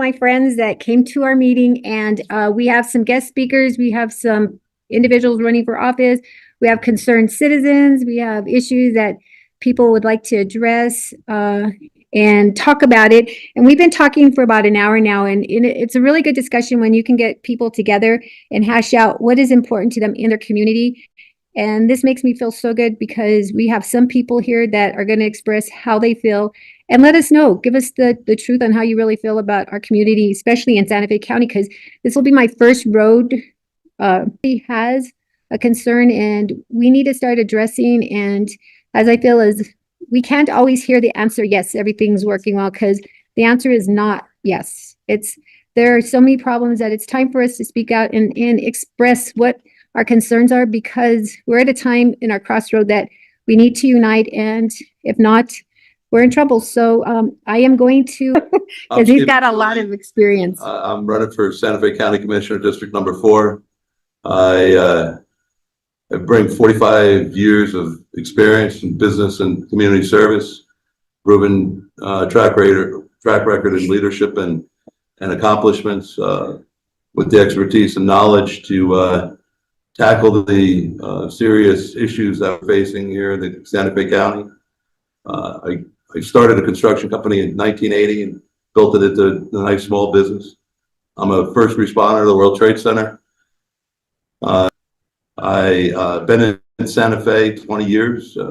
my friends that came to our meeting, and we have some guest speakers. We have some individuals running for office. We have concerned citizens. We have issues that people would like to address and talk about it. And we've been talking for about an hour now, and it's a really good discussion when you can get people together and hash out what is important to them in their community. And this makes me feel so good because we have some people here that are going to express how they feel and let us know. Give us the truth on how you really feel about our community, especially in Santa Fe County, because this will be my first road. He has a concern and we need to start addressing. And as I feel is we can't always hear the answer, yes, everything's working well, because the answer is not yes. There are so many problems that it's time for us to speak out and express what our concerns are, because we're at a time in our crossroad that we need to unite, and if not, we're in trouble. So I am going to, because he's got a lot of experience. I'm running for Santa Fe County Commissioner, District Number 4. I bring 45 years of experience in business and community service, proven track record in leadership and accomplishments with the expertise and knowledge to tackle the serious issues that we're facing here in the Santa Fe County. I started a construction company in 1980 and built it into a nice small business. I'm a first responder to the World Trade Center. I've been in Santa Fe 20 years. I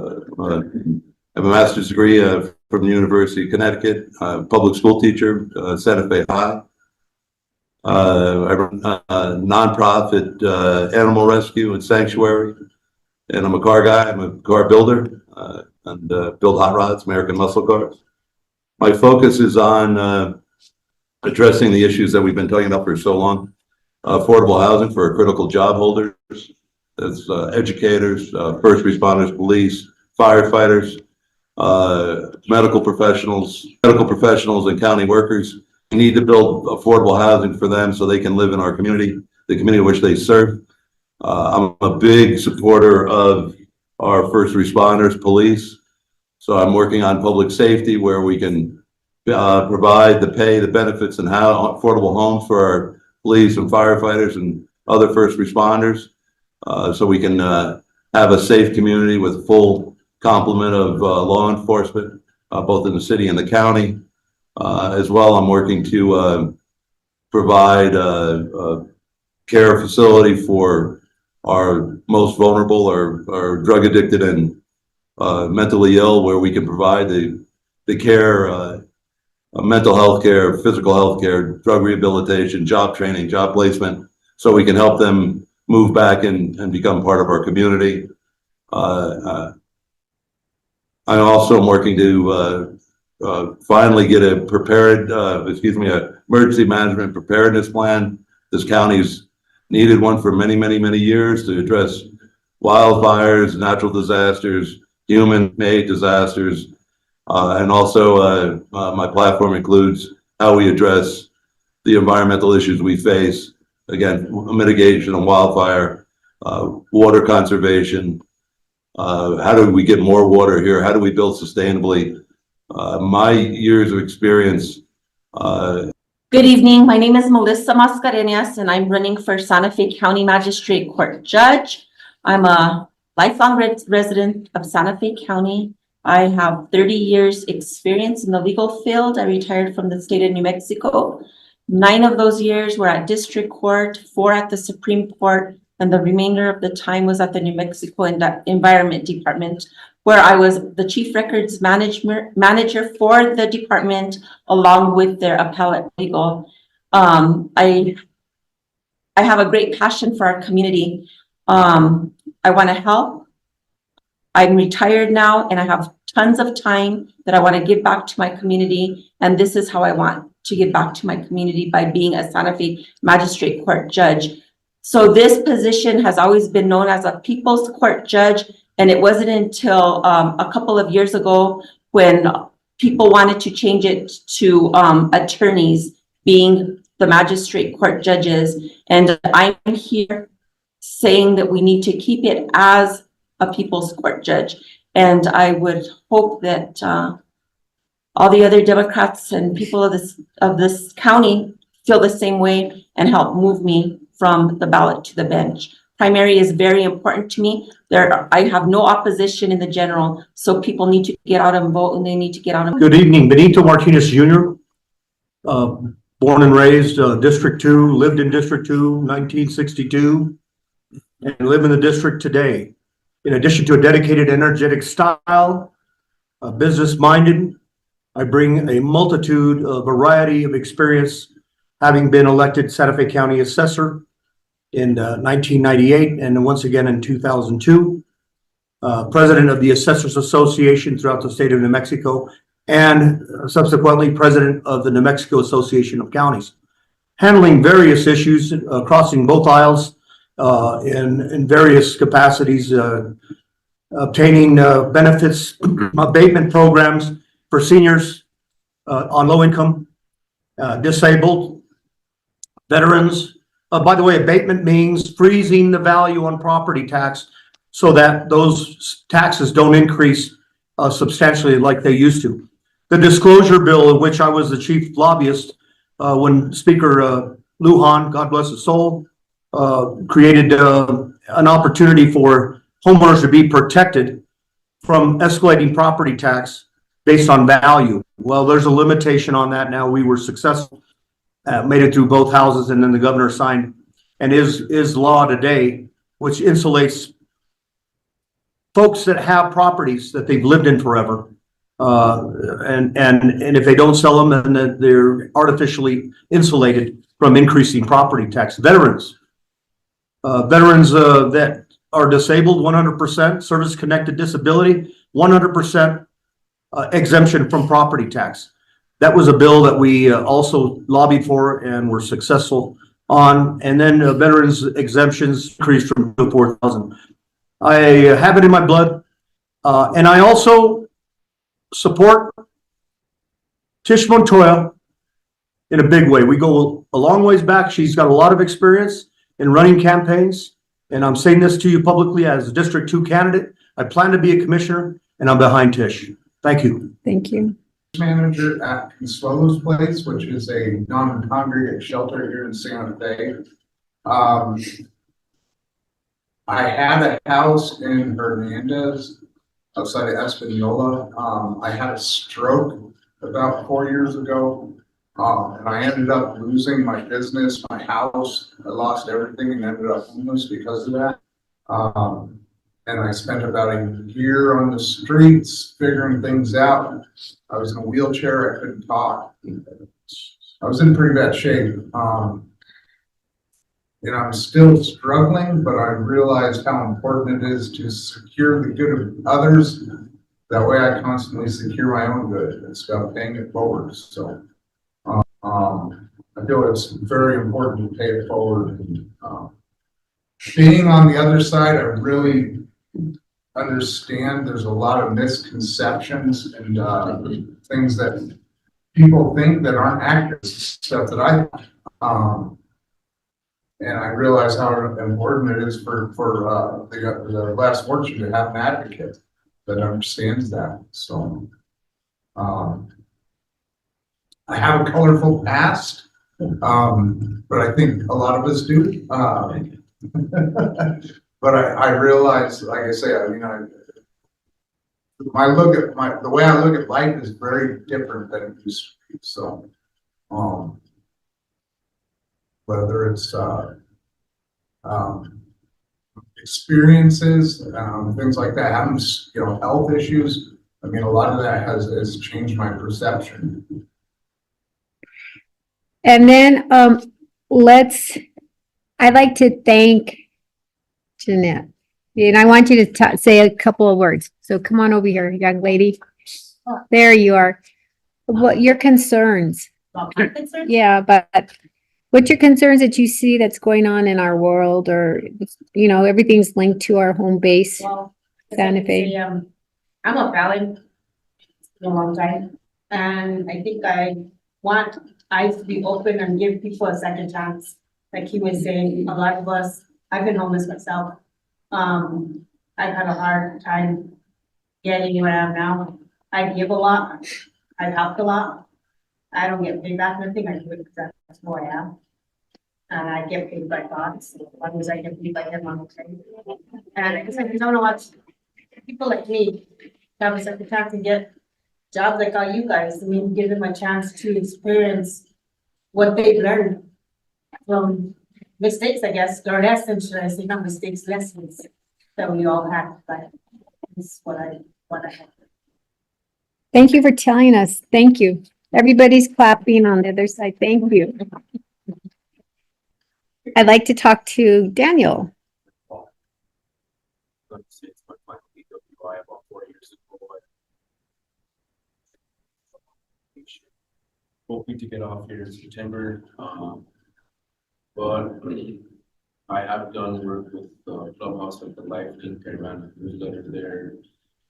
have a master's degree from the University of Connecticut, public school teacher, Santa Fe High. I run a nonprofit animal rescue and sanctuary, and I'm a car guy. I'm a car builder and build hot rods, American muscle cars. My focus is on addressing the issues that we've been talking about for so long: affordable housing for critical job holders, as educators, first responders, police, firefighters, medical professionals, and county workers. We need to build affordable housing for them so they can live in our community, the community which they serve. I'm a big supporter of our first responders, police. So I'm working on public safety, where we can provide the pay, the benefits, and how affordable homes for our police and firefighters and other first responders, so we can have a safe community with a full complement of law enforcement, both in the city and the county. As well, I'm working to provide a care facility for our most vulnerable or drug addicted and mentally ill, where we can provide the care, mental health care, physical health care, drug rehabilitation, job training, job placement, so we can help them move back and become part of our community. I also am working to finally get a emergency management preparedness plan. This county's needed one for many, many, many years to address wildfires, natural disasters, human-made disasters, and also my platform includes how we address the environmental issues we face. Again, mitigation of wildfire, water conservation. How do we get more water here? How do we build sustainably? My years of experience. Good evening. My name is Melissa Mascareñas, and I'm running for Santa Fe County Magistrate Court Judge. I'm a lifelong resident of Santa Fe County. I have 30 years experience in the legal field. I retired from the state of New Mexico. 9 of those years were at district court, 4 at the Supreme Court, and the remainder of the time was at the New Mexico Environment Department, where I was the chief records manager for the department, along with their appellate legal. I have a great passion for our community. I want to help. I'm retired now, and I have tons of time that I want to give back to my community. And this is how I want to give back to my community, by being a Santa Fe Magistrate Court Judge. So this position has always been known as a People's Court Judge. And it wasn't until a couple of years ago when people wanted to change it to attorneys being the magistrate court judges. And I'm here saying that we need to keep it as a people's court judge. And I would hope that all the other Democrats and people of this county feel the same way and help move me from the ballot to the bench. Primary is very important to me. I have no opposition in the general, so people need to get out and vote, and they need to get out and. Good evening, Benito Martinez Jr. Born and raised District 2, lived in District 2, 1962, and live in the district today. In addition to a dedicated, energetic style, business-minded, I bring a multitude, a variety of experience, having been elected Santa Fe County Assessor in 1998 and once again in 2002, President of the Assessors Association throughout the state of New Mexico, and subsequently President of the New Mexico Association of Counties, handling various issues, crossing both aisles in various capacities, obtaining benefits, abatement programs for seniors on low income, disabled, veterans. By the way, abatement means freezing the value on property tax so that those taxes don't increase substantially like they used to. The disclosure bill, in which I was the chief lobbyist when Speaker Lujan, God bless his soul, created an opportunity for homeowners to be protected from escalating property tax based on value. Well, there's a limitation on that now. We were successful, made it through both houses, and then the governor signed and is law today, which insulates folks that have properties that they've lived in forever. And if they don't sell them, then they're artificially insulated from increasing property tax. Veterans that are disabled, 100%, service-connected disability, 100% exemption from property tax. That was a bill that we also lobbied for and were successful on. And then veterans exemptions increased from 2 to 4,000. I have it in my blood. And I also support Tish Montoya in a big way. We go a long ways back. She's got a lot of experience in running campaigns. And I'm saying this to you publicly as a District 2 candidate. I plan to be a commissioner, and I'm behind Tish. Thank you. Thank you. Manager at Consuelo's Place, which is a non-congregate shelter here in Santa Fe. I had a house in Hernandez outside of Espanola. I had a stroke about 4 years ago. And I ended up losing my business, my house. I lost everything and ended up homeless because of that. And I spent about a year on the streets figuring things out. I was in a wheelchair, I couldn't talk. I was in pretty bad shape. And I'm still struggling, but I realized how important it is to secure the good of others. That way I constantly secure my own good. It's about paying it forward. So I feel it's very important to pay it forward. Being on the other side, I really understand there's a lot of misconceptions and things that people think that aren't accurate, stuff that I and I realize how important it is for the last workshop to have an advocate that understands that. So I have a colorful past, but I think a lot of us do. But I realize, like I say, I mean, the way I look at life is very different than it used to be. So, whether it's experiences, things like that, having health issues. I mean, a lot of that has changed my perception. And then I'd like to thank Jeanette. And I want you to say a couple of words. So come on over here, young lady. There you are. What your concerns? Yeah, but what's your concerns that you see that's going on in our world, or everything's linked to our home base, Santa Fe? I'm a valid a long time, and I think I want eyes to be open and give people a second chance. Like he was saying, a lot of us, I've been homeless myself. I've had a hard time getting what I have now. I give a lot, I've helped a lot. I don't get paid back nothing, I do it because that's who I am. And I get paid by God, so as long as I get paid by him, I'm okay. And I guess I don't know what people like me have a second chance to get jobs like all you guys. I mean, give them a chance to experience what they've learned from mistakes, I guess, or lessons, should I say, not mistakes, lessons that we all have, but it's what I have. Thank you for telling us. Thank you. Everybody's clapping on the other side. Thank you. I'd like to talk to Daniel. It's my final DWI about 4 years ago. Hoping to get off here in September. But I have done work with Clubhouse at the Life Link. I ran a newsletter there.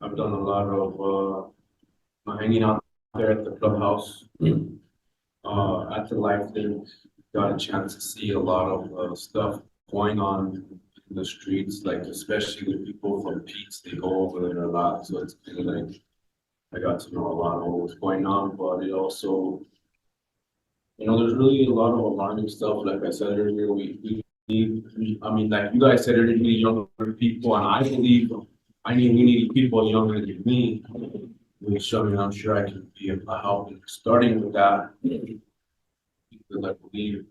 I've done a lot of hanging out there at the Clubhouse. At the Life Link, got a chance to see a lot of stuff going on in the streets, like especially with people from Pete's, they go over there a lot. So it's kind of like I got to know a lot of what was going on, but it also, you know, there's really a lot of alarming stuff. Like I said earlier, we need, I mean, like you guys said earlier, we need younger people, and I believe we need people younger than me. Which I mean, I'm sure I can be a help in starting with that. Because I believe,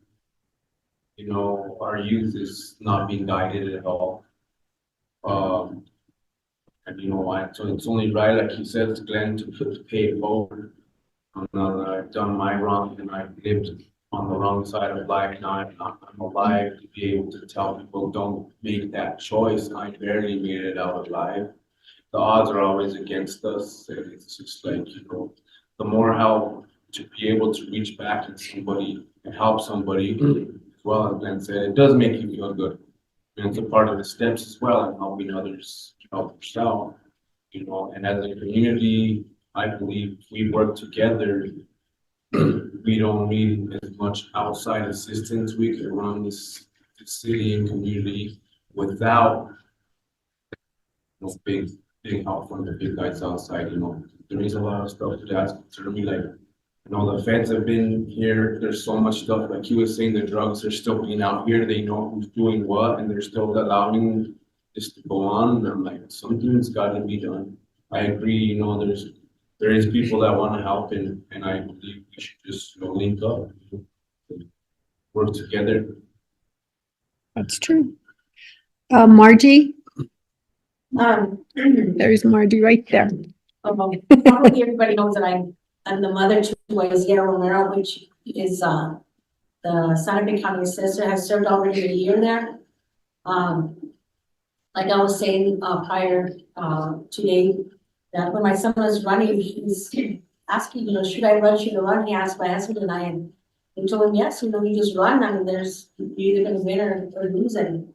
you know, our youth is not being guided at all. And you know, so it's only right, like you said, Glenn, to pay it forward. I've done my wrong and I've lived on the wrong side of life. Now I'm alive to be able to tell people don't make that choice. I barely made it out alive. The odds are always against us. And it's just like, you know, the more help to be able to reach back to somebody and help somebody, as well as Glenn said, it does make you feel good. And it's a part of the steps as well in helping others help yourself, you know, and as a community, I believe if we work together, we don't need as much outside assistance. We can run this city and community without those big help from the big guys outside. You know, there is a lot of stuff that's concerned me. Like, you know, the feds have been here. There's so much stuff. Like you were saying, the drugs are still being out here. They know who's doing what, and they're still allowing this to go on. And I'm like, something's got to be done. I agree. You know, there is people that want to help, and I believe we should just, you know, link up, work together. That's true. Margie? There's Margie right there. Probably everybody knows that I'm the mother to Isaiah Romero, which is the Santa Fe County Assessor, has served already a year there. Like I was saying prior today, that when my son was running, he was asking, you know, should I run, should I run? He asked my husband and I, and we told him, yes, you know, you just run. I mean, you're either going to win or lose. And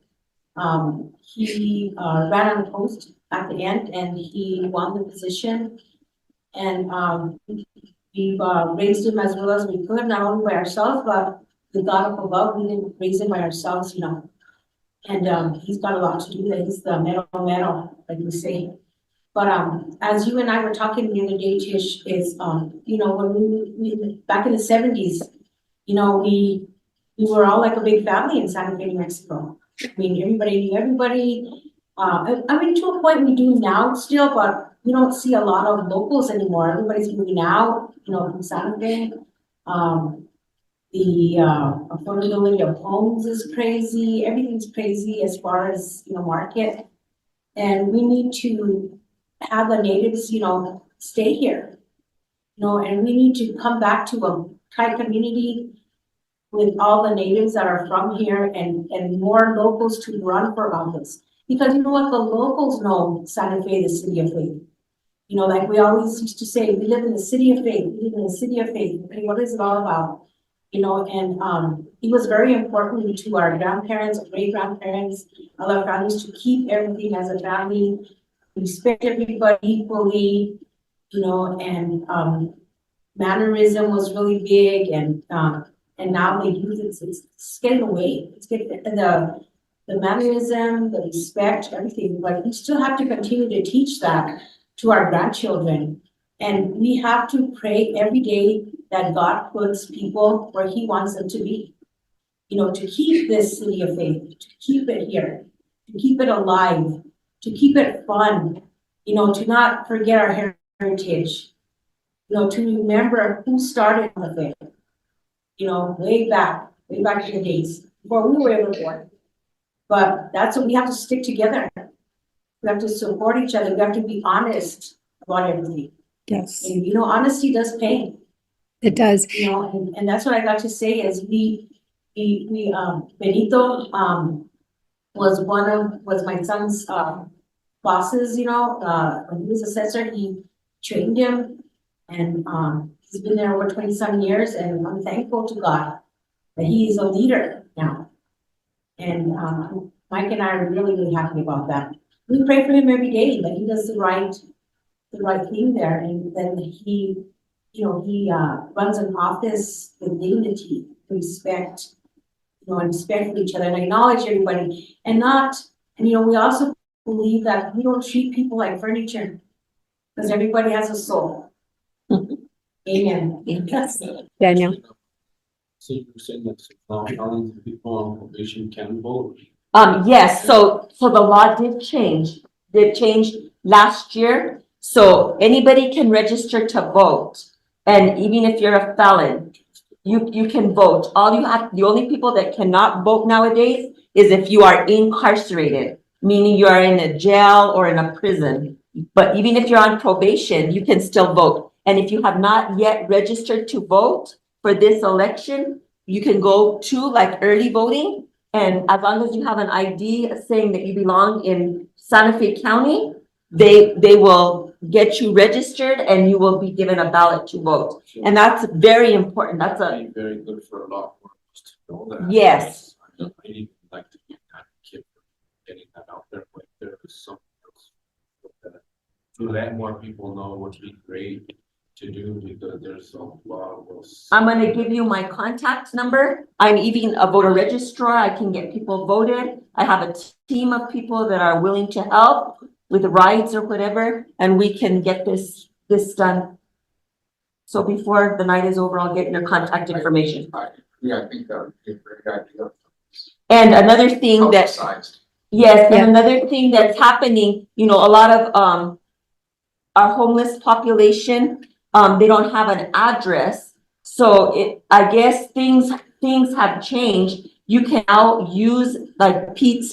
he ran unopposed at the end and he won the position. And we've raised him as well as we could, not only by ourselves, but the God up above. We didn't raise him by ourselves, you know. And he's got a lot to do there. He's the mero, like we say. But as you and I were talking the other day, Tish, is you know, when we back in the 70s, you know, we were all like a big family in Santa Fe, New Mexico. I mean, everybody knew everybody. I mean, to a point we do now still, but we don't see a lot of locals anymore. Everybody's moving out, you know, from Santa Fe. The affordability of homes is crazy. Everything's crazy as far as, you know, market. And we need to have the natives, you know, stay here. You know, and we need to come back to a tight community with all the natives that are from here and more locals to run for office. Because you know what, the locals know Santa Fe, the city of faith. You know, like we always used to say, we live in the city of faith, we live in the city of faith. Okay, what is it all about? You know, and it was very important to our grandparents, great grandparents, all our families to keep everything as a family, respect everybody equally, you know, and mannerism was really big, and now they use it, it's getting away. It's getting the mannerism, the respect, everything, but we still have to continue to teach that to our grandchildren And we have to pray every day that God puts people where he wants them to be. You know, to keep this city of faith, to keep it here, to keep it alive, to keep it fun, you know, to not forget our heritage, you know, to remember who started the faith, you know, way back in the days, before we were ever born. But that's what we have to stick together. We have to support each other. We have to be honest about everything. Yes, And, you know, honesty does pay, it does. you know, and that's what I got to say is Benito, was my son's, bosses, you know, when he was assessor, he trained him. And, he's been there over 20-some years, and I'm thankful to God that he is a leader now. And, Mike and I are really, really happy about that. We pray for him every day, that he does the right thing there, and then he, you know, he, runs an office with dignity, respect, you know, and respect for each other, and acknowledge everybody, and you know, we also believe that we don't treat people like furniture, because everybody has a soul. Amen. Yes. Daniel. So you're saying that now people on probation can vote? Yes, so the law did change last year. So anybody can register to vote. And even if you're a felon, you can vote. The only people that cannot vote nowadays is if you are incarcerated, meaning you are in a jail or in a prison. But even if you're on probation, you can still vote. And if you have not yet registered to vote for this election, you can go to like early voting. And as long as you have an ID saying that you belong in Santa Fe County, they will get you registered and you will be given a ballot to vote. And that's very important. That's a, Very good for a lot more of us to know that. Yes. I even like to be that kid for getting that out there, but there is something else. To let more people know would be great to do, because there's a lot of those. I'm gonna give you my contact number. I'm even a voter registrar. I can get people voted. I have a team of people that are willing to help with the rides or whatever, and we can get this done. So before the night is over, I'll get your contact information. Yeah, I think that would be a great idea. And another thing that, Publicized. yes, Yeah. and another thing that's happening, you know, a lot of our homeless population, they don't have an address. So I guess things have changed. You can now use like Pete's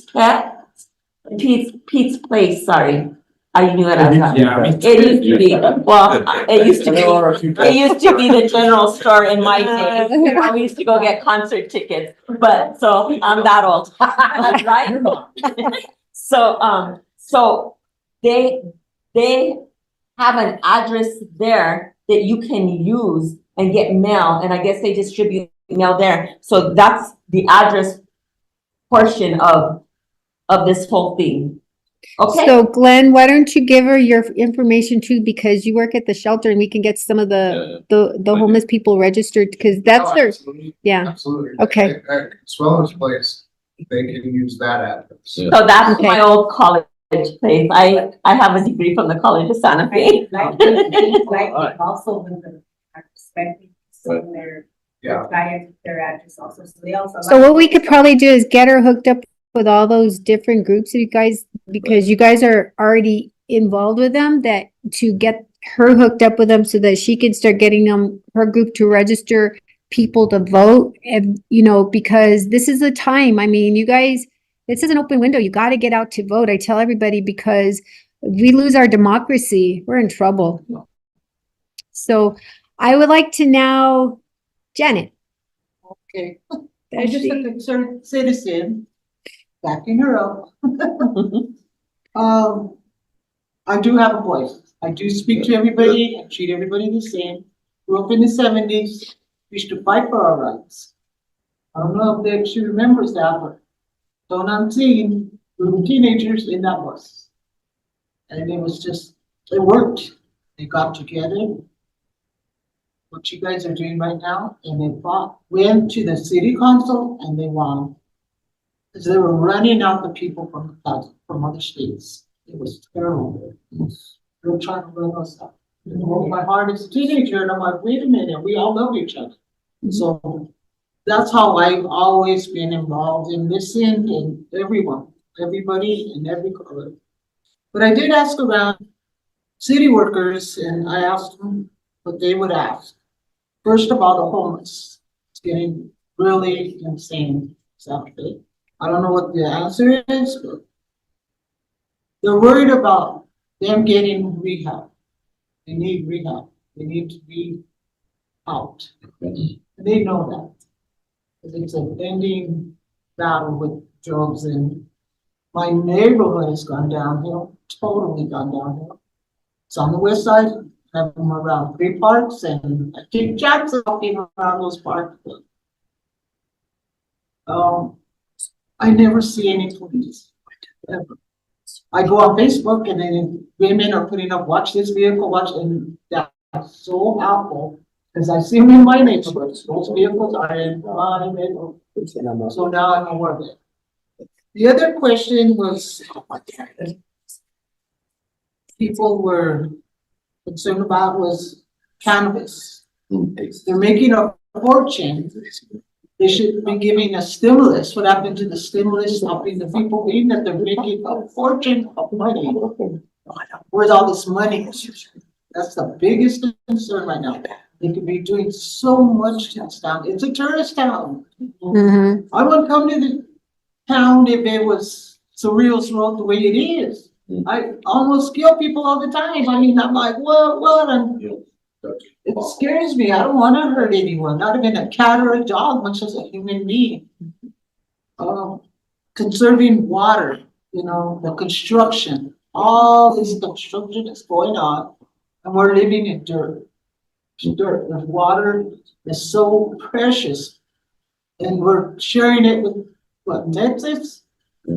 Place, sorry. I knew it. Yeah. It used to be, well, it used to be the general store in my day. We used to go get concert tickets, but so I'm that old, right? So they have an address there that you can use and get mail, and I guess they distribute mail there. So that's the address portion of this whole thing. Okay, So Glenn, why don't you give her your information too, because you work at the shelter and we can get some of the homeless people registered, because that's their, Absolutely. yeah. Absolutely. Okay. At Sweller's Place, they can use that address. so that's Okay. my old college place. I have a degree from the College of Santa Fe. Also with the perspective, so Yeah. their address also, so they also. So what we could probably do is get her hooked up with all those different groups that you guys, because you guys are already involved with them, that to get her hooked up with them so that she can start getting her group to register people to vote. And, you know, because this is a time, I mean, you guys, this is an open window. You got to get out to vote. I tell everybody, because if we lose our democracy, we're in trouble. So I would like to now, Janet. Okay. There I'm just she- a concerned citizen, backing her up. I do have a voice. I do speak to everybody and treat everybody the same. Grew up in the 70s, used to fight for our rights. I don't know if she remembers that, but don't I'm seeing little teenagers in that bus. And it was just, it worked. They got together. What you guys are doing right now, and they went to the city council and they won. Because they were running out the people from other states. It was terrible. They were trying to run us out. It broke my heart as a teenager, and I'm like, wait a minute, we all love each other. So that's how I've always been involved in listening and everyone, everybody and every color. But I did ask around city workers, and I asked them what they would ask. First of all, the homeless. It's getting really insane, Saturday. I don't know what the answer is, but they're worried about them getting rehab. They need rehab. They need to be out. And they know that. 'Cause it's an ending battle with drugs, and my neighborhood has gone downhill, totally gone downhill. It's on the west side, I have them around 3 parks, and I keep Jackson walking around those parks. I never see any police, ever. I go on Facebook and then women are putting up, watch this vehicle, watch, and that's so awful. Cause I see them in my neighborhood, those vehicles are in my neighborhood. So now I'm aware of it. The other question was, people were concerned about was cannabis. They're making a fortune. They should be giving a stimulus. What happened to the stimulus, helping the people eating that they're making a fortune of money? Where's all this money? That's the biggest concern right now. They could be doing so much to this town. It's a tourist town. Mhm. I wouldn't come to the town if it was Surreal's Road the way it is. I almost kill people all the time. I mean, I'm like, what? It scares me. I don't want to hurt anyone, not even a cat or a dog, much as a human being. Conserving water, the construction, all this construction that's going on, and we're living in dirt. Dirt, the water is so precious, and we're sharing it with, what, Texas?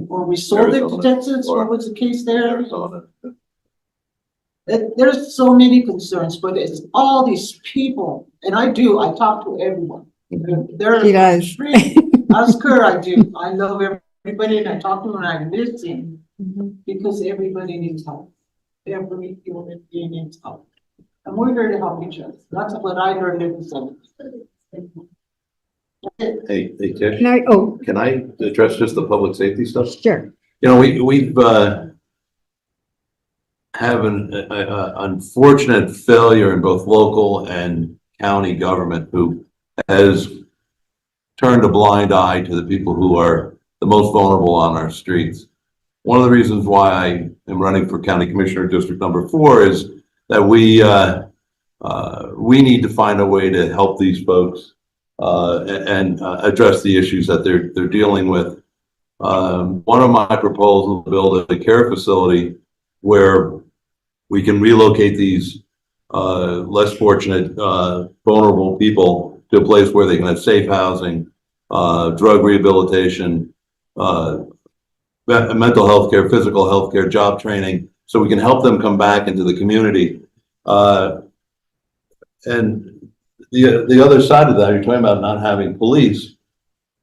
Or we sold it to Texas, what was the case there? There's so many concerns, but it's all these people, and I talk to everyone. They're She does. Ask her, I do. I love everybody, and I talk to them, and I listen, because everybody needs help. Every human being needs help. And we're here to help each other. That's what I learned in the 70s. Hey, Tish, Can I, oh, can I address just the public safety stuff? sure. We've have an unfortunate failure in both local and county government who has turned a blind eye to the people who are the most vulnerable on our streets. One of the reasons why I am running for County Commissioner District Number 4 is that we need to find a way to help these folks and address the issues that they're dealing with. One of my proposals is to build a care facility where we can relocate these less fortunate, vulnerable people to a place where they can have safe housing, drug rehabilitation, mental health care, physical health care, job training, so we can help them come back into the community. And the other side of that, you're talking about not having police.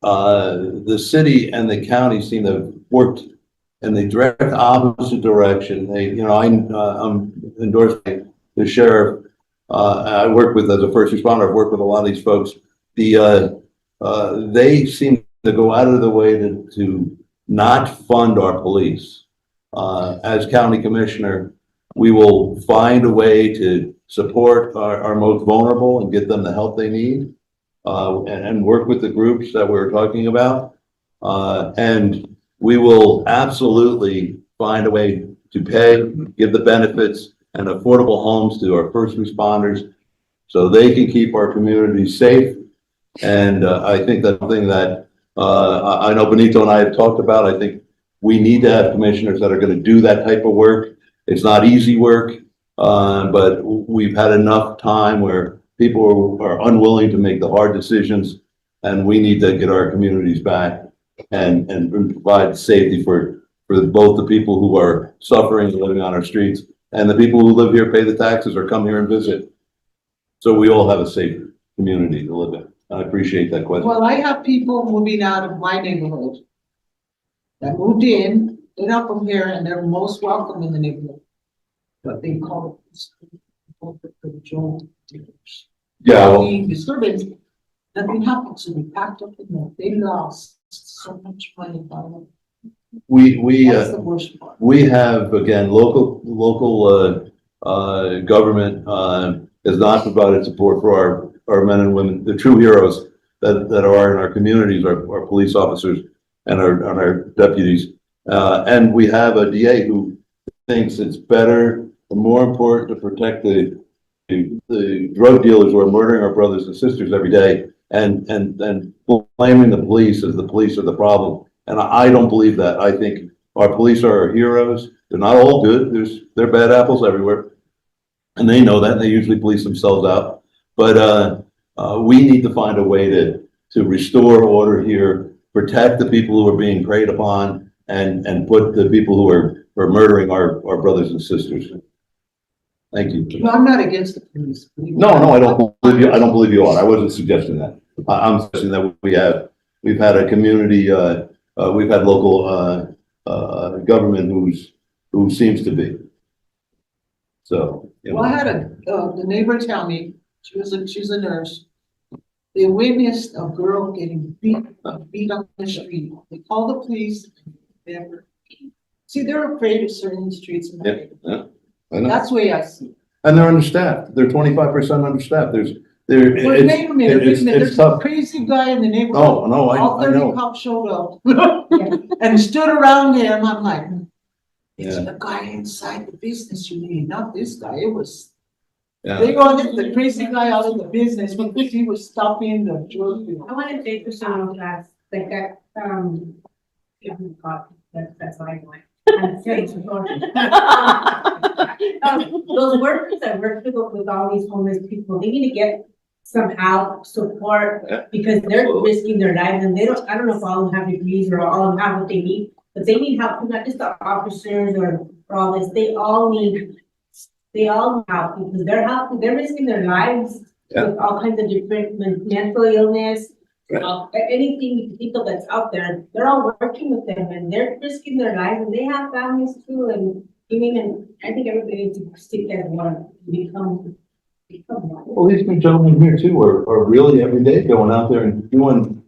The city and the county seem to have worked in the direct opposite direction. I'm endorsed by the sheriff. I work with, as a first responder, I've worked with a lot of these folks. They seem to go out of the way to not fund our police. As county commissioner, we will find a way to support our most vulnerable and get them the help they need, and work with the groups that we're talking about. And we will absolutely find a way to pay, give the benefits and affordable homes to our first responders so they can keep our communities safe. And I think that's something that I know Benito and I have talked about. I think we need to have commissioners that are going to do that type of work. It's not easy work, but we've had enough time where people are unwilling to make the hard decisions, and we need to get our communities back and provide safety for both the people who are suffering and living on our streets and the people who live here, pay the taxes, or come here and visit. So we all have a safe community to live in. I appreciate that question. Well, I have people moving out of my neighborhood that moved in, they're not from here, and they're most welcome in the neighborhood. But they call it. open control. Yeah, well, The disturbance, nothing happened to me, packed up in there, they lost so much money by it. That's the worst part. we have, again, local government, has not provided support for our men and women, the true heroes that are in our communities, our police officers and our deputies. And we have a DA who thinks it's better and more important to protect the drug dealers who are murdering our brothers and sisters every day and blaming the police as the police are the problem. And I don't believe that. I think our police are our heroes. They're not all good. They're bad apples everywhere. And they know that, and they usually police themselves out. But we need to find a way to restore order here, protect the people who are being preyed upon, and put the people who are murdering our brothers and sisters. Thank you. No, I'm not against the police. No, I don't believe you. I don't believe you are. I wasn't suggesting that. I'm suggesting that we've had a community, we've had local government who seems to be. So, you know. Well, I had the neighbor tell me, she's a nurse. They witnessed a girl getting beat on the street. They called the police. Never. See, they're afraid of certain streets in the Yeah, I know. That's the way I see it. And they're understaffed. They're 25% understaffed. But wait a minute, there's a crazy guy in the neighborhood. Oh, no, All I 30 know. cops showed up and stood around him. I'm like, it's Yeah. the guy inside the business you need, not this guy. It was, Yeah. they wanted the crazy guy out of the business because he was stopping the drug deal. I want to say for some class, like that, that's what I want. I'm saying supporting. Those workers that work with all these homeless people, they need to get some help, support, because they're risking their lives and I don't know if all of them have degrees or all of them have what they need, but they need help, not just the officers or all this, they all need help because they're risking their lives with all kinds of different mental illness. Anything you can think of that's out there, they're all working with them and they're risking their lives and they have families too. And I think everybody needs to stick as one, become one. Well, these two gentlemen here too are really every day going out there and doing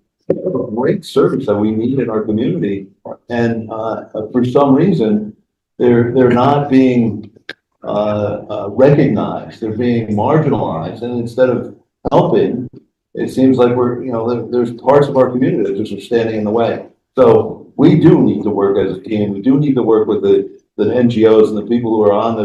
great service that we need in our community. And for some reason, they're not being recognized. They're being marginalized. And instead of helping, it seems like there's parts of our community that just are standing in the way. So we do need to work as a team. We do need to work with the NGOs and the people who are on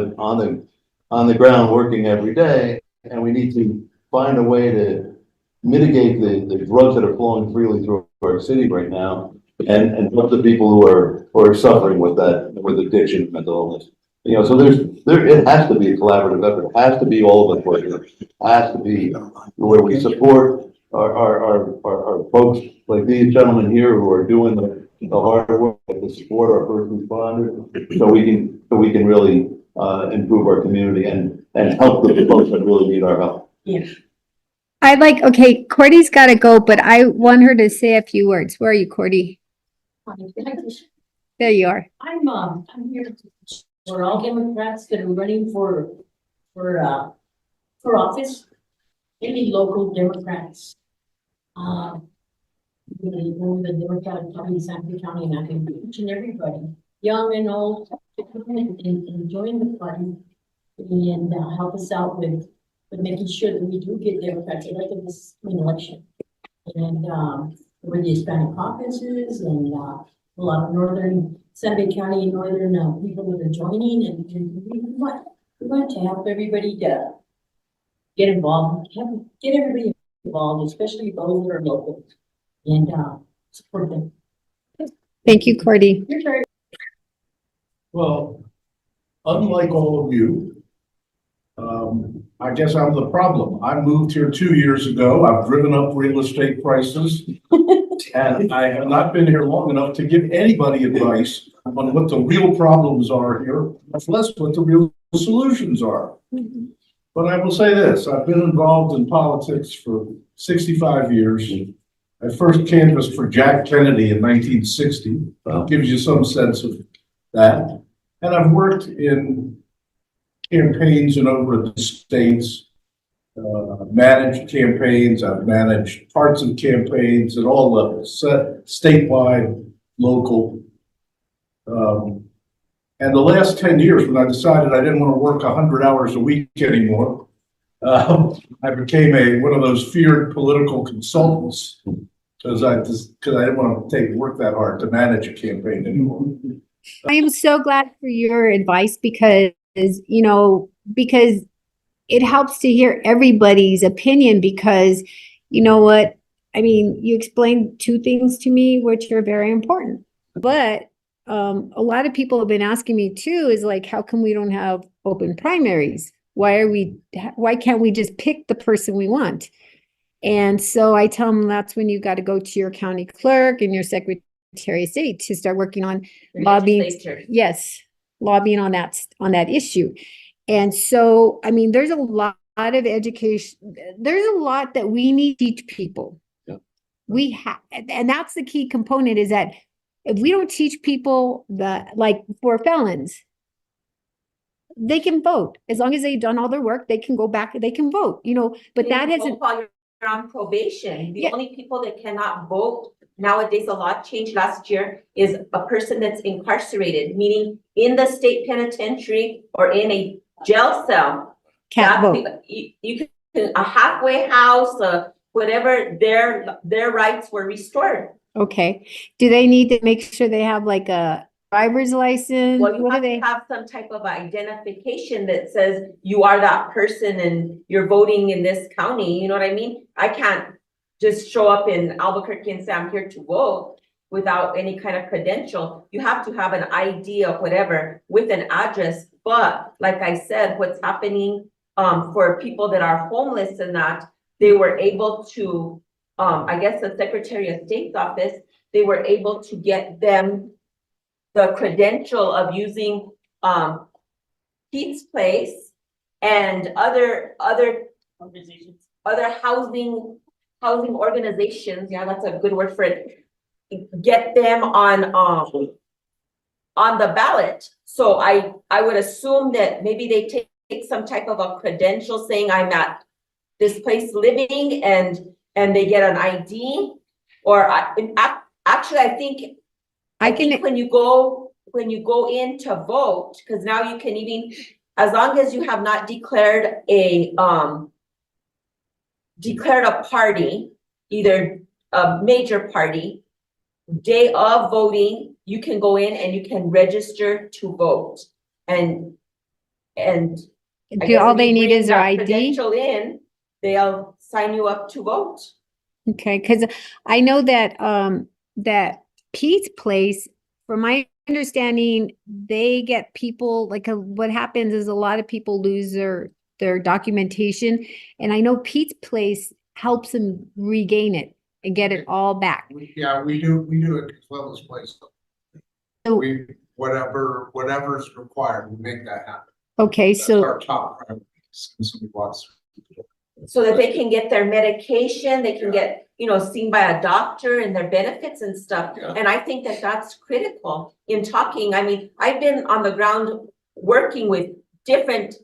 the ground working every day. And we need to find a way to mitigate the drugs that are flowing freely through our city right now and help the people who are suffering with addiction and mental illness. So it has to be a collaborative effort. It has to be all of us working. It has to be where we support our folks like these gentlemen here who are doing the hard work to support our first responders, so we can really improve our community and help the folks that really need our help. Yeah. Okay, Cordy's got to go, but I want her to say a few words. Where are you, Cordy? There you are. I'm here for all Democrats that are running for office, any local Democrats. The Democratic Party in Santa Fe County, and I can each and everybody, young and old, to come in and join the party and help us out with making sure that we do get Democrats elected this election. And with the Hispanic caucuses and a lot of northern Santa Fe County and northern people that are joining, and we want to help everybody to get involved, get everybody involved, especially those that are local, and support them. Thank you, Cordy. You're very Well, unlike all of you, I guess I'm the problem. I moved here 2 years ago. I've driven up real estate prices. And I have not been here long enough to give anybody advice on what the real problems are here, much less what the real solutions are. But I will say this, I've been involved in politics for 65 years. I first canvassed for Jack Kennedy in 1960. Gives you some sense of that. And I've worked in campaigns in over the states, managed campaigns. I've managed parts of campaigns at all levels, statewide, local. And the last 10 years, when I decided I didn't want to work 100 hours a week anymore, I became one of those feared political consultants because I didn't want to work that hard to manage a campaign anymore. I am so glad for your advice because, because it helps to hear everybody's opinion because you know what? I mean, you explained two things to me, which are very important, but a lot of people have been asking me too, is like, how come we don't have open primaries? Why can't we just pick the person we want? And so I tell them that's when you got to go to your county clerk and your secretary of state to start working on lobbying. Legislature. Yes, lobbying on that issue. And so, I mean, there's a lot of education. There's a lot that we need to teach people. Yeah. We have, and that's the key component is that if we don't teach people that, like for felons, they can vote. As long as they've done all their work, they can go back, they can vote, but that You hasn't. vote while you're on probation. The Yeah. only people that cannot vote nowadays, a law changed last year, is a person that's incarcerated, meaning in the state penitentiary or in a jail cell. Can't vote. You can, a halfway house, whatever, their rights were restored. Okay. Do they need to make sure they have like a driver's license? Well, you What do have they? to have some type of identification that says you are that person and you're voting in this county, you know what I mean? I can't just show up in Albuquerque and say I'm here to vote without any kind of credential. You have to have an ID or whatever with an address. But like I said, what's happening for people that are homeless and that, they were able to, I guess the Secretary of State's office, they were able to get them the credential of using Pete's Place and other organizations, other housing organizations. Yeah, that's a good word for it. Get them on the ballot. So I would assume that maybe they take some type of a credential saying I'm at this place living and they get an ID or actually I think when you go in to vote, because now you can even, as long as you have not declared a party, either a major party, day of voting, you can go in and you can register to vote. And All they need is their ID? Credential in, they'll sign you up to vote. Okay, because I know that that Pete's Place, from my understanding, they get people like what happens is a lot of people lose their documentation, and I know Pete's Place helps them regain it and get it all back. Yeah, we do it as well as place. So- Whatever's required, we make that happen. Okay, That's so our top priority. So that they can get their medication, they can get, seen by a doctor and their benefits and stuff. Yeah. And I think that that's critical in talking. I mean, I've been on the ground working with different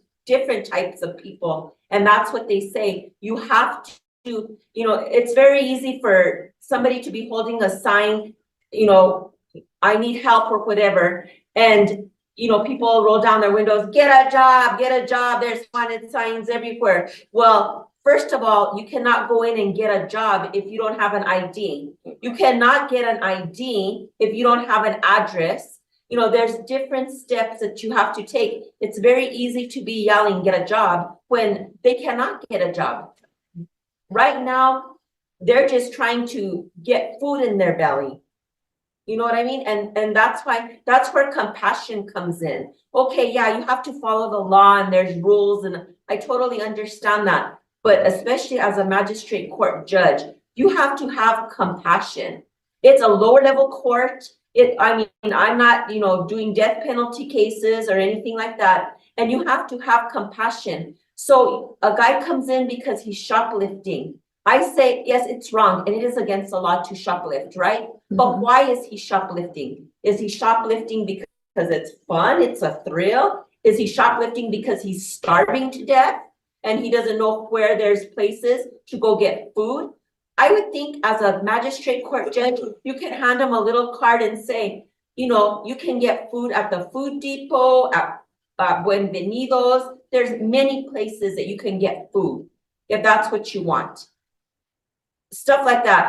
types of people. And that's what they say. You have to, it's very easy for somebody to be holding a sign, I need help or whatever. And people roll down their windows, get a job. There's wanted signs everywhere. Well, first of all, you cannot go in and get a job if you don't have an ID. You cannot get an ID if you don't have an address. There's different steps that you have to take. It's very easy to be yelling, get a job, when they cannot get a job. Right now, they're just trying to get food in their belly. You know what I mean? And that's where compassion comes in. Okay, yeah, you have to follow the law and there's rules, and I totally understand that. But especially as a magistrate court judge, you have to have compassion. It's a lower level court. I'm not, doing death penalty cases or anything like that. And you have to have compassion. So a guy comes in because he's shoplifting. I say, yes, it's wrong, and it is against the law to shoplift, right? But why is he shoplifting? Is he shoplifting because it's fun, it's a thrill? Is he shoplifting because he's starving to death and he doesn't know where there's places to go get food? I would think as a magistrate court judge, you can hand him a little card and say, you know, you can get food at the food depot, at Buenvenidos. There's many places that you can get food if that's what you want. Stuff like that.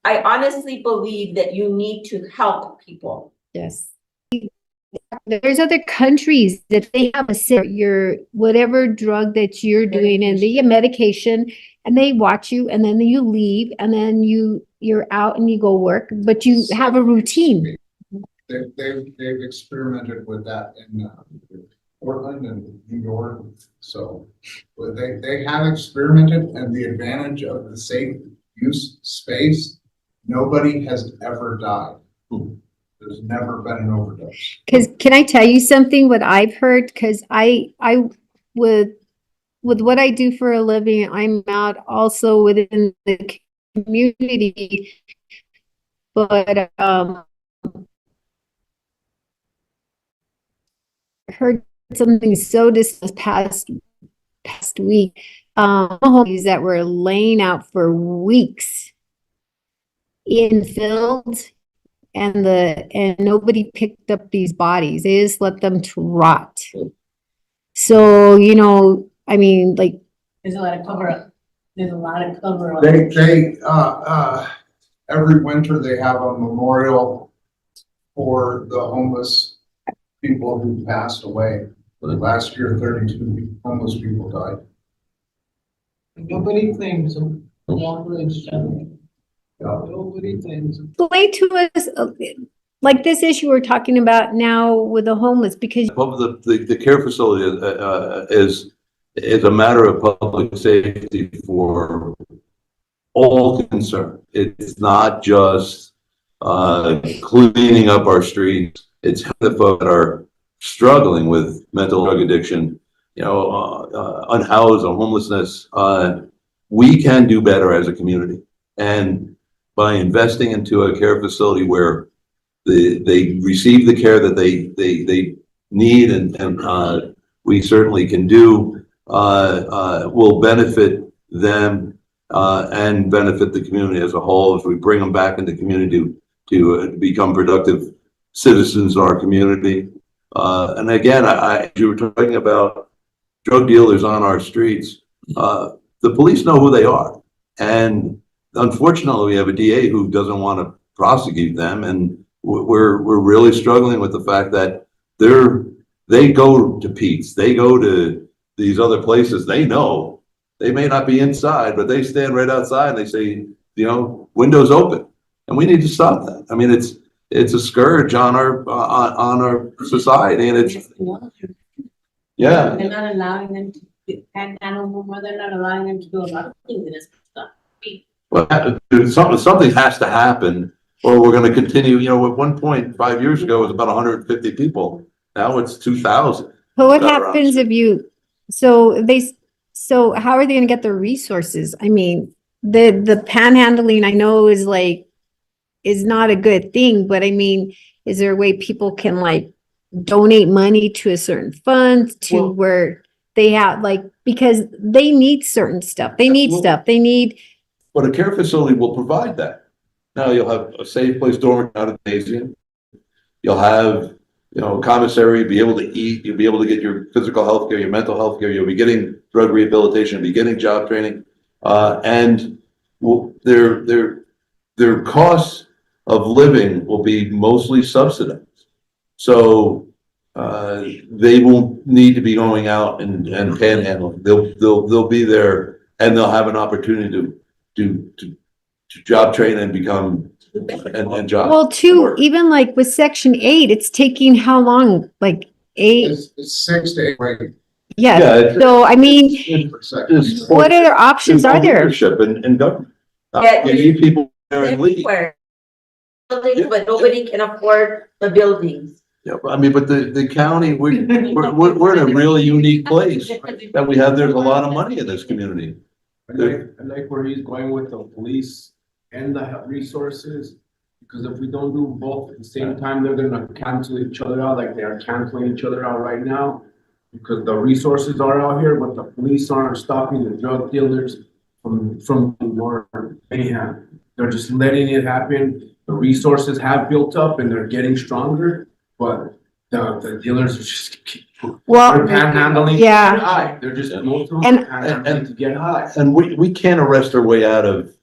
I honestly believe that you need to help people. Yes. There's other countries that they have your whatever drug that you're doing and they get medication and they watch you and then you leave and then you're out and you go work, but you have a routine. They've experimented with that in Portland and New York. So they have experimented, and the advantage of the safe use space, nobody has ever died. There's never been an overdose. Because can I tell you something? What I've heard, because I with what I do for a living, I'm out also within the community, but heard something so this past week. Homies that were laying out for weeks in fields. And nobody picked up these bodies. They just let them to rot. So, you know, I mean, like, There's a lot of cover up. There's a lot of cover up. They every winter they have a memorial for the homeless people who passed away. Last year, 32 homeless people died. Nobody claims them. Nobody claims them. explain to us, like this issue we're talking about now with the homeless, because The care facility is a matter of public safety for all concerned. It's not just cleaning up our streets. It's the folks that are struggling with mental drug addiction, you know, unhoused or homelessness. We can do better as a community, and by investing into a care facility where they receive the care that they need, and we certainly can do, will benefit them and benefit the community as a whole as we bring them back into the community to become productive citizens in our community. And again, you were talking about drug dealers on our streets. The police know who they are, and unfortunately, we have a DA who doesn't want to prosecute them, and we're really struggling with the fact that they go to Pete's, they go to these other places. They know they may not be inside, but they stand right outside and they say, you know, windows open, and we need to stop that. I mean, it's a scourge on our society, and it's yeah. They're not allowing them to panhandle more. They're not allowing them to do a lot of things in this stuff. Well, something has to happen, or we're going to continue. You know, at one point 5 years ago, it was about 150 people. Now it's 2,000. but what happens if you, so how are they going to get their resources? I mean, the panhandling, I know is not a good thing, but I mean, is there a way people can like donate money to a certain fund to where they have because they need certain stuff. They need stuff. They need. But a care facility will provide that. Now you'll have a safe place, dormant, not a gymnasium. You'll have, you know, a commissary, be able to eat. You'll be able to get your physical health care, your mental health care. You'll be getting drug rehabilitation, be getting job training, and their costs of living will be mostly subsidized. So they won't need to be going out and panhandling. They'll be there, and they'll have an opportunity to job train and become and job. Well, even like with Section 8, it's taking how long? Like 8? It's 6 to 8 weeks. Yeah. So I mean, what other options are there? Leadership in government. Yeah, You need people there and lead. Buildings, but nobody can afford the buildings. Yeah, I mean, but the county, we're in a really unique place that we have. There's a lot of money in this community. I like where he's going with the police and the resources, because if we don't do both at the same time, they're gonna cancel each other out like they are canceling each other out right now. because the resources are out here, but the police aren't stopping the drug dealers from more mayhem. They're just letting it happen. The resources have built up and they're getting stronger, but the dealers are just Well, they're panhandling yeah. to get high. They're just going through And- panhandling to get high. And we can't arrest our way out of,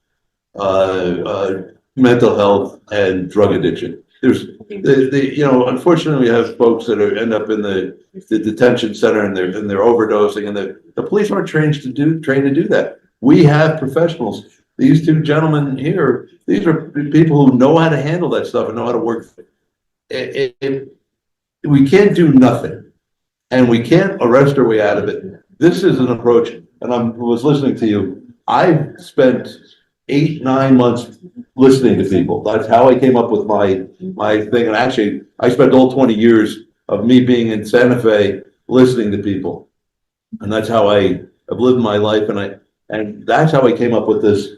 mental health and drug addiction. There's, unfortunately, we have folks that end up in the detention center and they're overdosing, and the police aren't trained to do that. We have professionals. These two gentlemen here, these are people who know how to handle that stuff and know how to work. We can't do nothing, and we can't arrest our way out of it. This is an approach, and I was listening to you. I've spent 8-9 months listening to people. That's how I came up with my thing. And actually, I spent all 20 years of me being in Santa Fe listening to people, and that's how I have lived my life. And that's how I came up with this,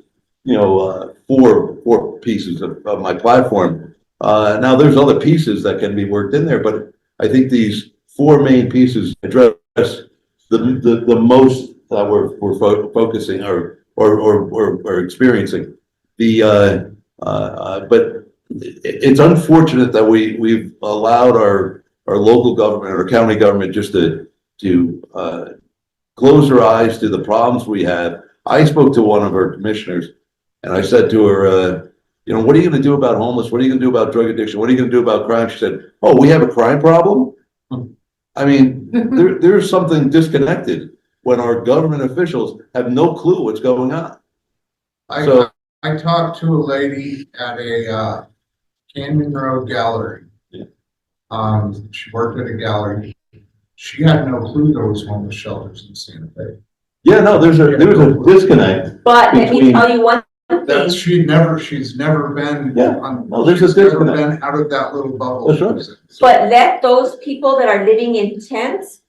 four pieces of my platform. Now there's other pieces that can be worked in there, but I think these 4 main pieces address the most that we're focusing or experiencing. But it's unfortunate that we've allowed our local government or county government just to close their eyes to the problems we have. I spoke to one of our commissioners and I said to her, what are you going to do about homeless? What are you going to do about drug addiction? What are you going to do about crime? She said, oh, we have a crime problem? I mean, there's something disconnected when our government officials have no clue what's going on. I talked to a lady at a Canyon Road gallery. Yeah. She worked at a gallery. She had no clue there was homeless shelters in Santa Fe. Yeah, no, there's a disconnect. But let me Between- tell you one That's, thing, she's never been. Yeah. on- No, there's a she's never disconnect. been out of that little bubble. That's right. but let those people that are living in tents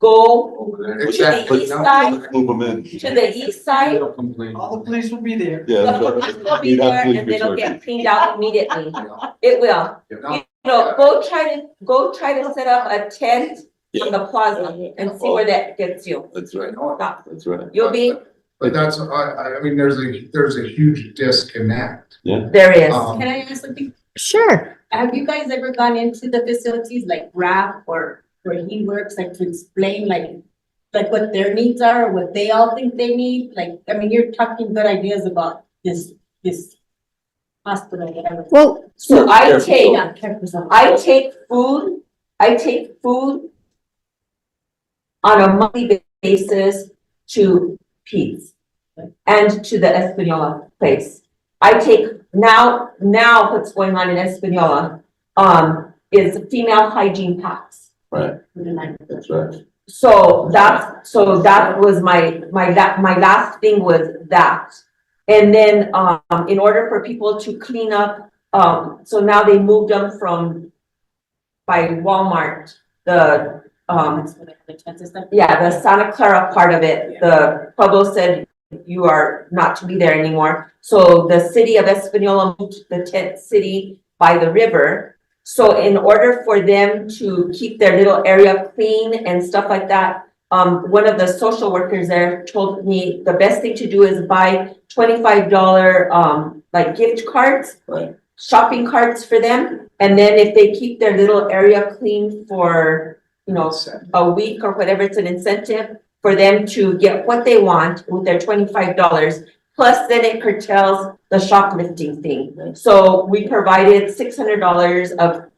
go Exactly. east side. Move them in. to the east side. Don't complain. All the police will be there. Yeah. The that's right. police will be We'd have there police and then it'll resources. get cleaned out immediately. It will. No, Go try to set up a tent in the plaza and see where that gets you. That's right. Stop. That's right. You'll be, But that's, I mean, there's a huge disconnect. there is. Can I ask something? Sure. Have you guys ever gone into the facilities like RAP or where he works, like to explain like what their needs are, or what they all think they need? Like, I mean, you're talking good ideas about this hospital, whatever. Well, So I Careful. take Yeah, care for someone. I take food on a monthly basis to Pete's and to the Espanola place. I take now what's going on in Espanola, is female hygiene packs. Right. For the night. That's right. So that was my last thing was that. And then, in order for people to clean up, so now they moved them from by Walmart, the Santa Clara part of it, the Pueblo said you are not to be there anymore. So the city of Espanola moved to the tent city by the river. So in order for them to keep their little area clean and stuff like that, one of the social workers there told me the best thing to do is buy $25 like gift cards, Right. shopping carts for them. And then if they keep their little area clean for, a week or whatever, it's an incentive for them to get what they want with their $25. Plus then it curtails the shoplifting thing. So we provided $600 of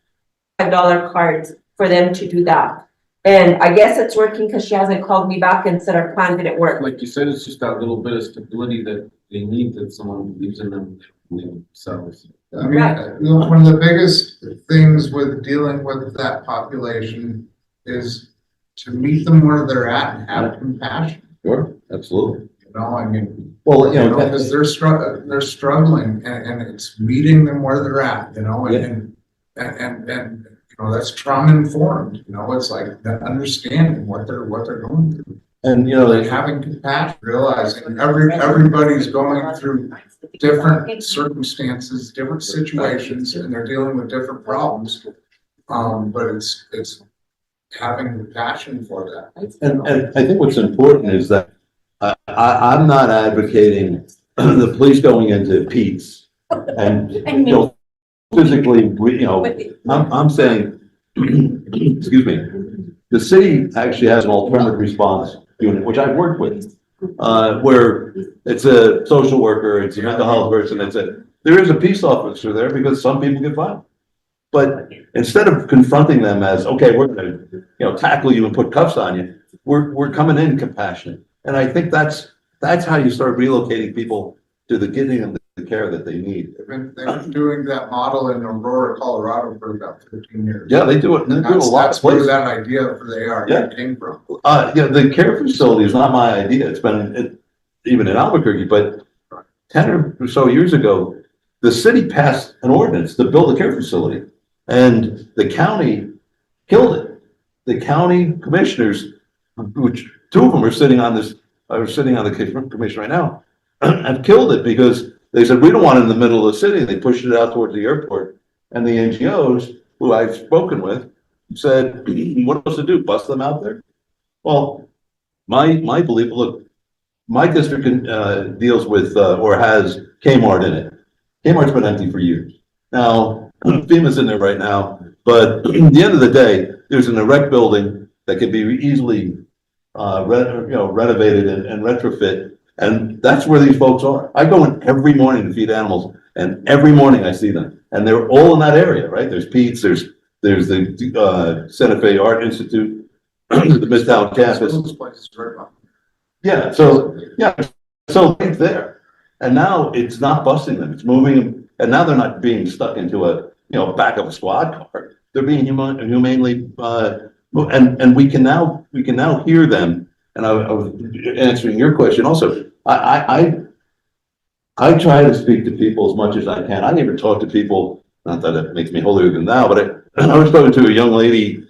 $5 cards for them to do that. And I guess it's working because she hasn't called me back and said our plan didn't work. Like you said, it's just that little bit of stability that they need, that someone believes in them, they believe in themselves. I mean, one of the biggest things with dealing with that population is to meet them where they're at and have compassion. Sure. Absolutely. I mean, Well, because they're struggling and it's meeting them where they're at, and that's trauma informed, it's like understanding what they're going through. and Like having compassion, realizing everybody's going through different circumstances, different situations, and they're dealing with different problems. But it's having the passion for that. And I think what's important is that I'm not advocating the police going into Pete's and, physically, I'm saying, excuse me, the city actually has an alternative response unit, which I've worked with, where it's a social worker, it's a mental health person, there is a peace officer there because some people get violent. But instead of confronting them as, okay, we're gonna, tackle you and put cuffs on you, we're coming in compassionate. And I think that's how you start relocating people to getting them the care that they need. They've been doing that model in Aurora, Colorado for about 15 years. Yeah, they do it. They do a lot of That's where places. that idea for the ARD came from. Yeah, the care facility is not my idea. It's been even in Albuquerque, but 10 or so years ago, the city passed an ordinance to build a care facility, and the county killed it. The county commissioners, which two of them are sitting on the commission right now, have killed it because they said, we don't want it in the middle of the city. They pushed it out towards the airport. And the NGOs, who I've spoken with, said, what else to do? Bust them out there? Well, my belief, look, my district deals with, or has Kmart in it. Kmart's been empty for years. Now, FEMA's in there right now, but at the end of the day, there's an erect building that can be easily renovated and retrofit. And that's where these folks are. I go in every morning to feed animals, and every morning I see them. And they're all in that area, right? There's Pete's, there's the Santa Fe Art Institute, the Midtown campus. Those places are right. Yeah, so right there. And now it's not busting them, it's moving them, and now they're not being stuck into a back of a squad car. They're being humanely and we can now hear them. And I was answering your question also. I try to speak to people as much as I can. I even talk to people, not that it makes me holier than thou, but I was talking to a young lady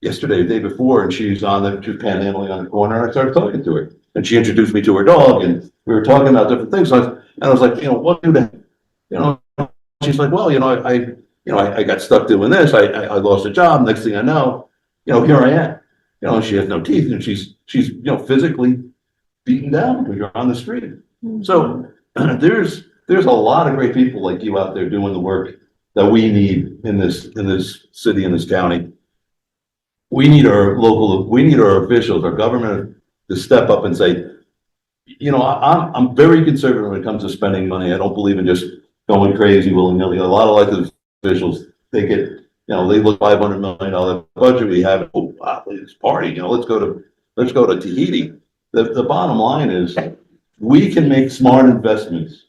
yesterday, the day before, and she was panhandling on the corner, and I started talking to her. And she introduced me to her dog, and we were talking about different things. And I was like, what do they, she's like, well, I got stuck doing this. I lost a job. Next thing I know, here I am. She has no teeth, and she's physically beaten down because you're on the street. So there's a lot of great people like you out there doing the work that we need in this city, in this county. We need our officials, our government to step up and say, I'm very conservative when it comes to spending money. I don't believe in just going crazy willy-nilly. A lot of elected officials, they get, they look $500 million budget we have. Oh, wow, let's party. Let's go to Tahiti. The bottom line is we can make smart investments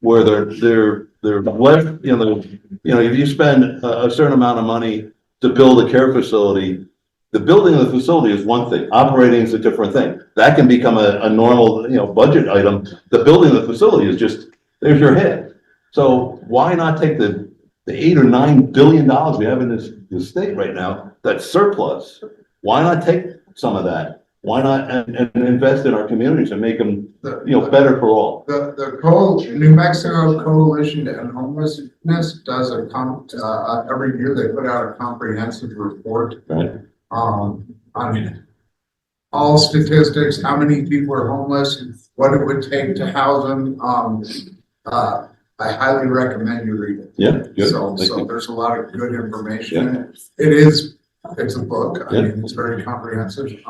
where they're less. If you spend a certain amount of money to build a care facility, the building of the facility is one thing. Operating is a different thing. That can become a normal budget item. The building of the facility is just there's your head. So why not take the $8 or $9 billion we have in this state right now, that's surplus? Why not take some of that? Why not and invest in our communities and make them better for all? The New Mexico Coalition to End Homelessness does every year they put out a comprehensive report. Right. On all statistics, how many people are homeless, what it would take to house them. I highly recommend you read it. Yeah, good. So there's a lot of good information in it. It's a book. I mean, it's very comprehensive.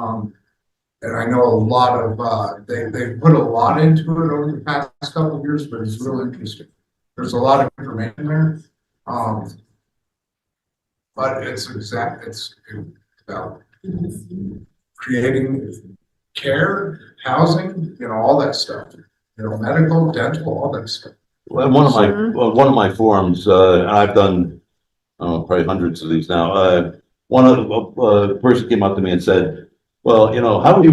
And I know a lot of, they put a lot into it over the past couple of years, but it's real interesting. There's a lot of information there. But it's about creating care, housing, all that stuff, medical, dental, all that stuff. Well, one of my forums, and I've done probably hundreds of these now. One of the person came up to me and said, "Well, what do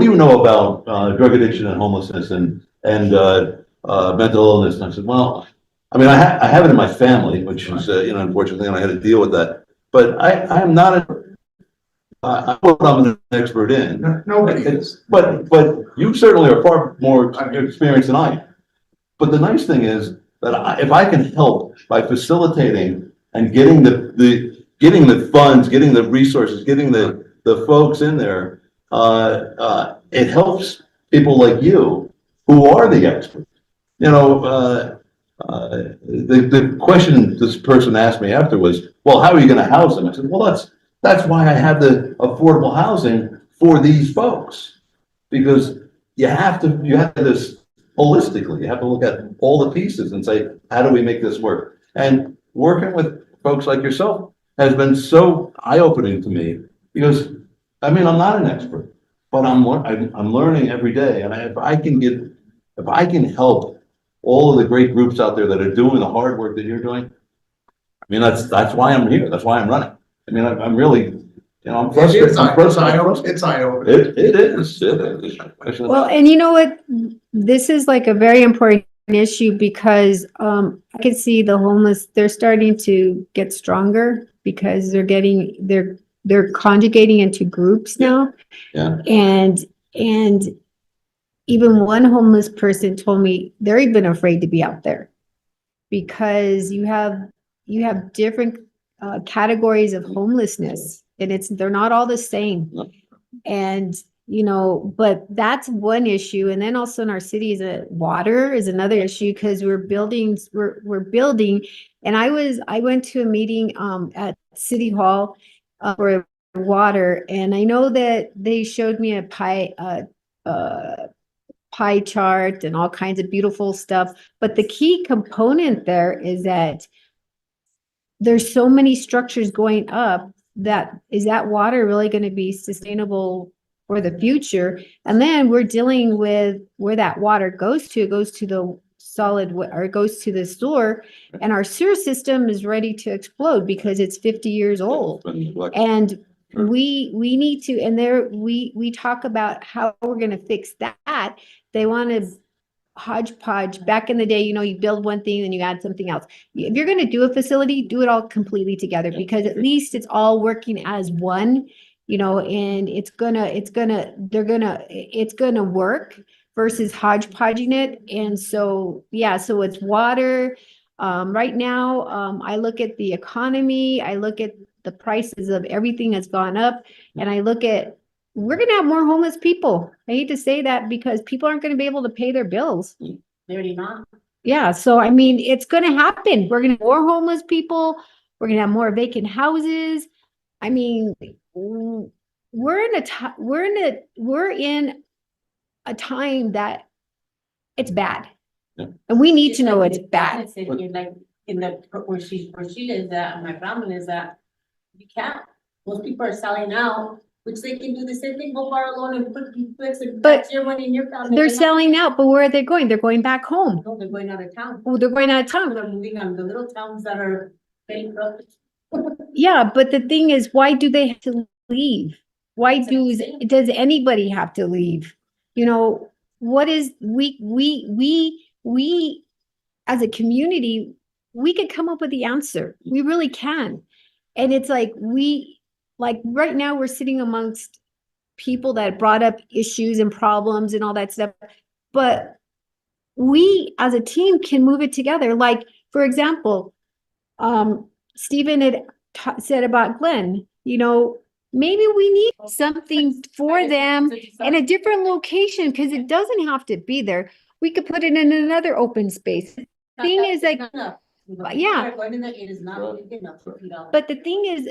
you know about drug addiction and homelessness and mental illness?" And I said, "Well, I mean, I have it in my family, which is unfortunately, and I had to deal with that. But I'm not I'm an expert in. Nobody is. But you certainly are far more experienced than I am. But the nice thing is that if I can help by facilitating and getting getting the funds, getting the resources, getting the folks in there, it helps people like you who are the experts. You know, the question this person asked me after was, well, how are you gonna house them? I said, well, that's why I have the affordable housing for these folks. Because you have to this holistically, you have to look at all the pieces and say, how do we make this work? And working with folks like yourself has been so eye-opening to me, because, I mean, I'm not an expert, but I'm learning every day, and if I can help all of the great groups out there that are doing the hard work that you're doing, I mean, that's why I'm here, that's why I'm running. I mean, I'm really, you know, I'm frustrated. It's eye-opening. It is. Well, and you know what? This is like a very important issue because I can see the homeless, they're starting to get stronger because they're conjugating into groups now. Yeah. And even one homeless person told me they're even afraid to be out there because you have different categories of homelessness, and they're not all the same. And you know, but that's one issue. And then also in our city water is another issue because we're building, and I went to a meeting at City Hall for water, and I know that they showed me a pie chart and all kinds of beautiful stuff. But the key component there is that there's so many structures going up that water really going to be sustainable for the future? And then we're dealing with where that water goes to. It goes to the solid, or it goes to the sewer, and our sewer system is ready to explode because it's 50 years old. And we need to, and we talk about how we're going to fix that. They want to hodgepodge. Back in the day, you know, you build one thing and you add something else. If you're going to do a facility, do it all completely together, because at least it's all working as one, you know, and it's gonna work versus hodgepodging it. And so, yeah, so it's water. Right now, I look at the economy, I look at the prices of everything that's gone up, and I look at, we're going to have more homeless people. I hate to say that because people aren't going to be able to pay their bills. They're already not. Yeah. So, I mean, it's going to happen. We're going to have more homeless people. We're going to have more vacant houses. I mean, we're in a time that it's bad. Yeah. And we need to know it's bad. Like in the, where she lives at, my family is that you can't. Most people are selling out, which they can do the same thing, go borrow a loan and put fix it. But That's your money in your family. They're selling out, but where are they going? They're going back home. No, they're going out of town. Oh, they're going out of town. They're moving on the little towns that are bankrupt. Yeah, but the thing is, why do they have to leave? Why does anybody have to leave? You know, what is, we as a community, we could come up with the answer. We really can. And it's like, right now we're sitting amongst people that brought up issues and problems and all that stuff. But we as a team can move it together. Like, for example, Stephen had said about Glenn, you know, maybe we need something for them in a different location, because it doesn't have to be there. We could put it in another open space. The thing is, like, yeah. It is not enough. But the thing is,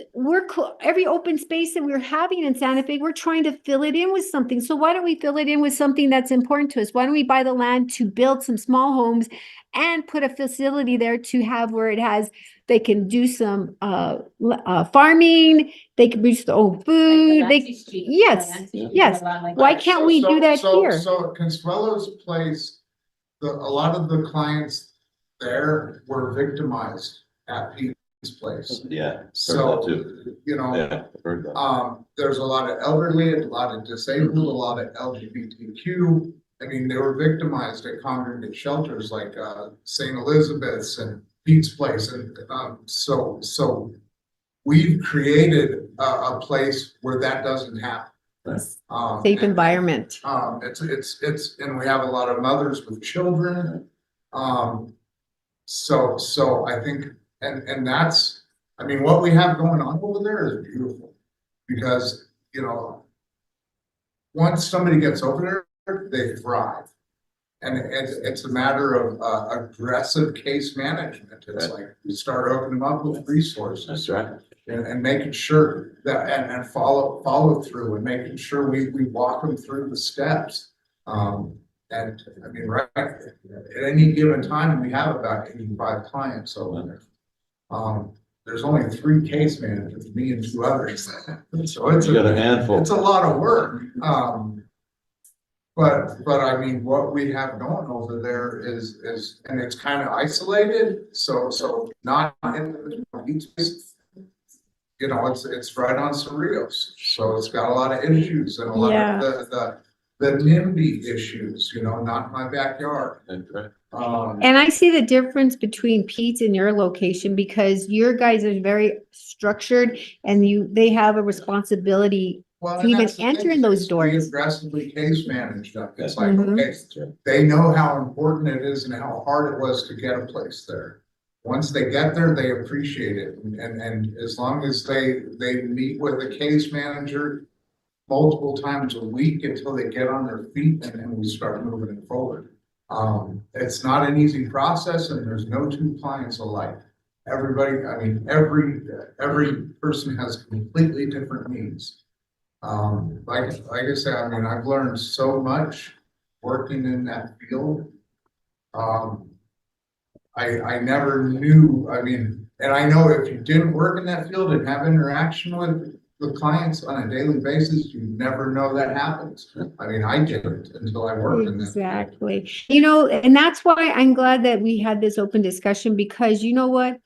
every open space that we're having in Santa Fe, we're trying to fill it in with something. So why don't we fill it in with something that's important to us? Why don't we buy the land to build some small homes and put a facility there to have where they can do some farming, they can produce their own food. Yes. Why can't we do that here? So Consuelo's place, a lot of the clients there were victimized at Pete's place. Yeah. So, Too. you know, Yeah, I've heard that. there's a lot of elderly, a lot of disabled, a lot of LGBTQ. I mean, they were victimized at congregate shelters like St. Elizabeth's and Pete's place. And so we've created a place where that doesn't happen. Safe environment. It's, and we have a lot of mothers with children. So I think, and that's I mean, what we have going on over there is beautiful because, once somebody gets over there, they thrive. And it's a matter of aggressive case management. It's like we start opening them up with resources. That's right. And making sure that, and follow through and making sure we walk them through the steps. And I mean, right, at any given time, we have about 85 clients over there. There's only 3 case managers, me and 2 others. So it's You got a handful. it's a lot of work. But I mean, what we have going over there is, and it's kind of isolated, so not in the beach. It's right on Cerritos, so it's got a lot of issues and a lot of the NIMBY issues, not my backyard. That's right. And I see the difference between Pete's and your location because your guys are very structured and they have a responsibility Well, to even that's the enter thing, in those is we doors. aggressively case managed them. It's like, Mhm. okay, they know how important it is and how hard it was to get a place there. Once they get there, they appreciate it. And as long as they meet with a case manager multiple times a week until they get on their feet and then we start moving it forward. It's not an easy process and there's no 2 clients alike. Everybody, I mean, every person has completely different needs. Like I said, I mean, I've learned so much working in that field. I never knew, I mean, and I know if you didn't work in that field and have interaction with the clients on a daily basis, you never know that happens. I mean, I didn't until I worked in that. Exactly. And that's why I'm glad that we had this open discussion because you know what?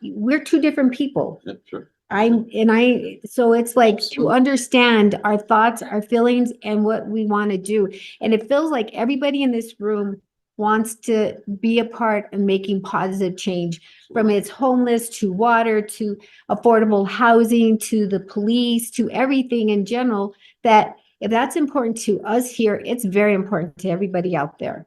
We're 2 different people. Yeah, sure. So it's like to understand our thoughts, our feelings, and what we want to do. And it feels like everybody in this room wants to be a part of making positive change, from its homeless to water to affordable housing to the police to everything in general. That if that's important to us here, it's very important to everybody out there.